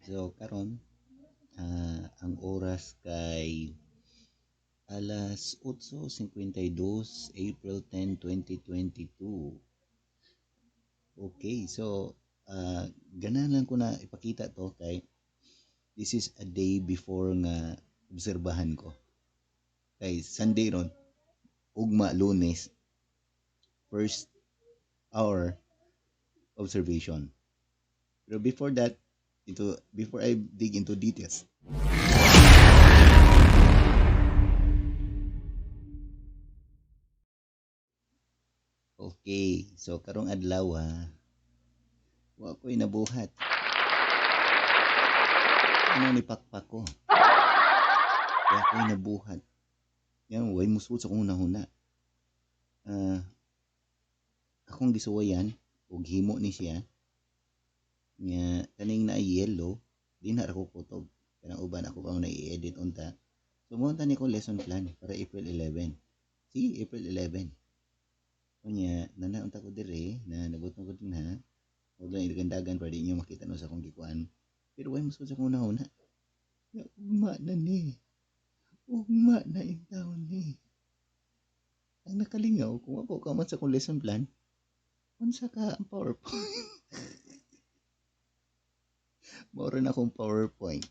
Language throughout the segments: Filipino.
So karon ang oras kay alas 8:52, April 10, 2022. Okay, so ganahan lang ko na ipakita to kay this is a day before nga obserbahan ko. Kay Sunday ron, ugma Lunes, first hour observation. Pero before that, before I dig into details, okay, so karong adlaw wa ko'y nabuhat. Ano ni pakpak ko? Wa ko'y nabuhat. Yan, way musud sa kong nahuna. Akong gisuwayan, ug himo ni siya, nga kaning na yellow, di na ako kutob. Kanang uban ako pa na-i-edit unta. Sumunta ni ko lesson plan para April 11. Si April 11. Kunya, nanaunta ko dire, na nabot mo ko din ha. Huwag lang ilagandagan para di nyo makita no sa kong gikuan. Pero way musud sa kong nahuna. Ugma na ni. Ugma na yung taon ni. Ang nakalingaw, kung ako kaman sa kong lesson plan, unsa ka ang PowerPoint? Maura na akong PowerPoint.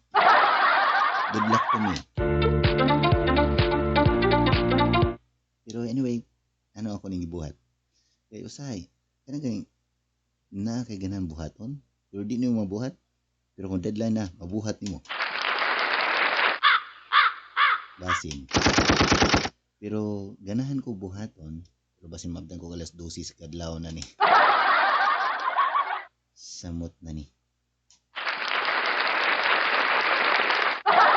Good luck to me. Pero anyway, ano ako ning gibuhat? Kay usahay, kanang na kay ganahan buhaton. Pero di nimo mabuhat. Pero kung deadline na, mabuhat nimo. Basin. Pero ganahan ko buhaton. Pero basin mabdan ko alas 12 sa kadlaw na ni. Samot na ni.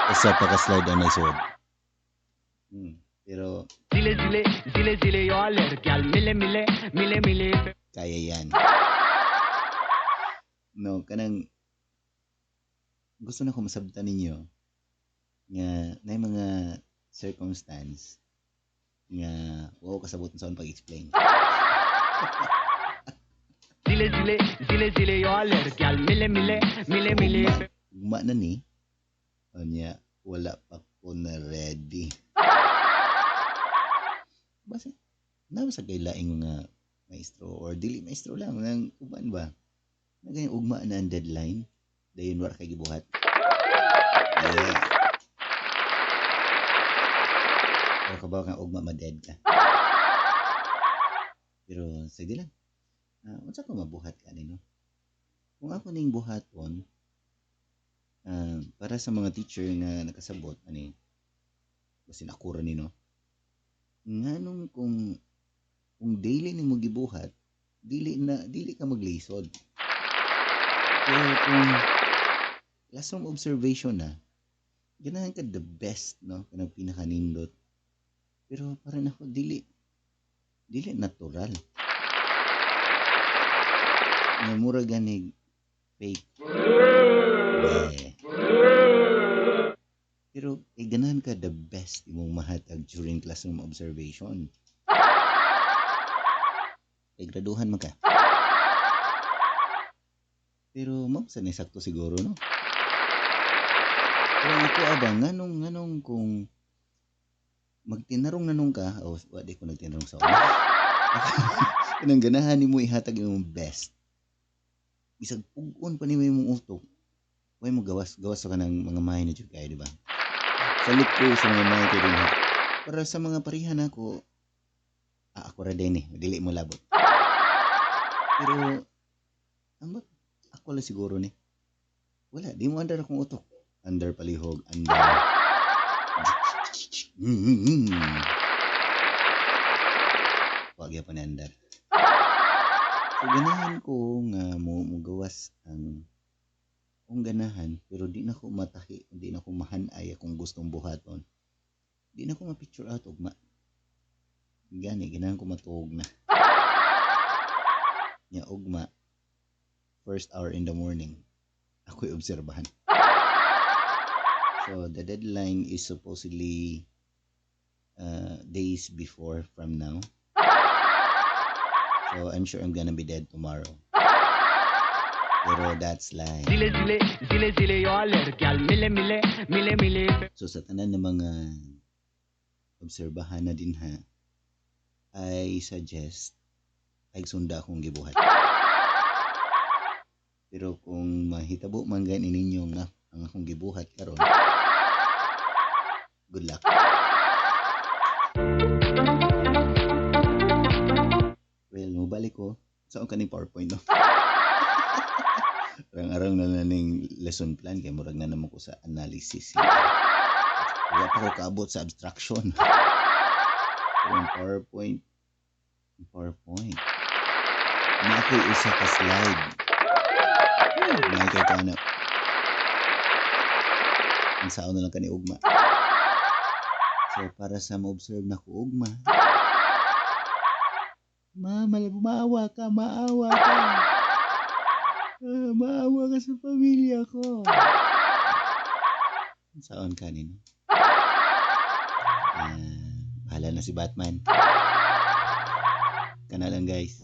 Isa pa ka slide ang naisod. Pero kaya yan. No, kanang gusto na ko masabtan ninyo nga na mga circumstance nga wow kasabot sa akong pag-explain. Ugma na ni. Anya, wala pa ko na ready. Basta, nabasa kay laing mga maestro or dili maestro lang, nang uban ba? Nagayang ugma na ang deadline, dayon war kay gibuhat. Yeah. Pero kabaw nga ugma ma-dead ka. Pero, sige lang. Unsa ko mabuhat ka no? Kung ako ning buhaton, para sa mga teacher na nakasabot, basin ako rin no? Nganong kung daily ni mo gibuhat, dili ka maglisod. Pero kung classroom observation na, ganahan ka the best, no? Kanang pinakanindot. Pero para nako dili natural. Nga mura ganig fake. Yeah. Pero ganahan ka the best imong mahatag during classroom observation. Graduhan man ka. Pero sa sakto siguro no. Pero ako abang nganong kung magtinarong nanong ka, wadi ko nagtinarong sa una. Kanang ganahan nimo ihatag imong best. Bisag pug-on pa nimo imong utok. Way mo gawas sa kanang mga mahay na jud kay, di ba? Salut ko sa mga mahay kay din. Para sa mga parihan ako, ako ra din dili mo labot. Pero ambot ako lang siguro ni. Wala, di mo andar akong utok. Andar palihog, andar. Wag ya pa ni andar. So ganahan ko nga mo gawas ang ganahan, pero di na ko matahi, di na ko mahanay akong gustong buhaton. Di na ko ma-picture out ugma. Ganahan ko matuog na. Nya ugma, first hour in the morning, ako'y obserbahan. So the deadline is supposedly days before from now. So I'm sure I'm gonna be dead tomorrow. Pero that's life. Zile zile, zile zile yo aler gyal mile mile, mile mile. So sa tanan ng mga obserbahan na din ha, I suggest ay sunda akong gibuhat. Pero kung mahitabo man gani ninyo nga ang akong gibuhat karon, good luck. Well, mabalik ko. Saan ka ni PowerPoint, no? Arang-arang na ning lesson plan kay murag na naman ko sa analysis. Wala pa ko kaabot sa abstraction. Pero PowerPoint. Na ako'y isa ka slide. Nakikita na. Ang sao na lang ka ni Ugma. So, para sa ma-observe na ko, Ugma. Maawa ka. Maawa ka sa pamilya ko. Saan ka nino? Bahala na si Batman. Kana lang guys.